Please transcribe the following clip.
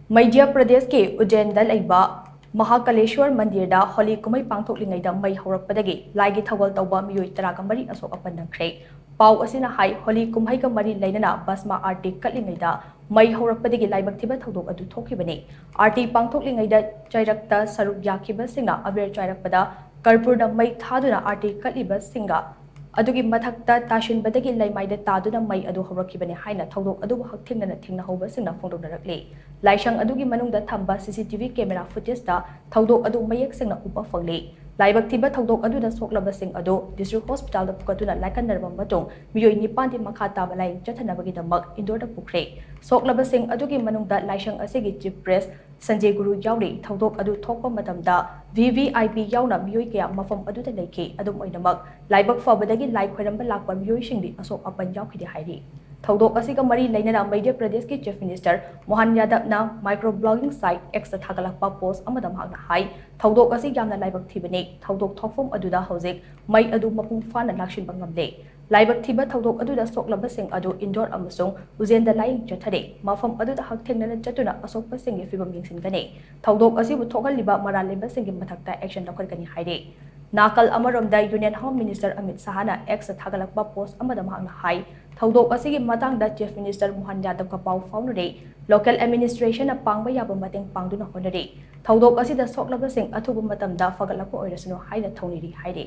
Madhya Pradesh ke Ujjain da leiba Mahakaleshwar Mandir da Holi Kumhei Pangthoklingei da mai Hourakpadagi laigi thougal touba Meeoi mari Asok-Apan Nangkhre pau asina hai Holi Kumhei ka mari leinana basma arti katlingei da mai Hourakpadagi laibak thiba thodok adu thokhibani arti pangthoklingei da chairakta saruk yakhiba singna abir chairakpada karpur da mai thaduna arti katliba singa adugi mathakta tashin badagi leimaida taduna mai adu hourakibani haina thodok adu hakthingna thingna hoba singna phongdoknarakle laishang adugi manungda thamba CCTV camera footage da thodok adu mayek singna upa phangli laibak thiba thodok adu da soklaba sing adu district hospital da pukatuna laikanarba matung Meeoi nipan di makha taba lai chathanabagi damak indor da pukre soklaba sing adugi manungda laishang asigi chief press Sanjay Guru yauri thodok adu thokpa matamda VVIP yauna Meeoi kaya mafam adu da leikhi adum oinamak laibak fabadagi lai khoramba lakpa Meeoi singdi Asok-Apan yaukhide hairi thodok asiga mari leinana Madhya Pradesh ki Chief Minister Mohan Yadav na microblogging site X thagalakpa post amadam hagna hai thodok asi yamna laibak thibani thodok thokfom adu da hojik mai adu mapung fana lakshinba ngamle laibak thiba thodok adu da soklaba sing adu indoor amasung Ujjain da lai chathare mafam adu da hakthengna chatuna asokpa sing fibam yingsingani thodok asi bu thogal liba mara leba sing mathakta action lakhorkani haire nakal amarom da Union Home Minister Amit Sahana X thagalakpa post amadam hagna hai thodok asigi matang da Chief Minister Mohan Yadav ka pau faunare local administration na pangba yaba mateng pangduna honare thodok asida soklaba sing athubu matamda fagalakpa oirasunu haina thoniri haire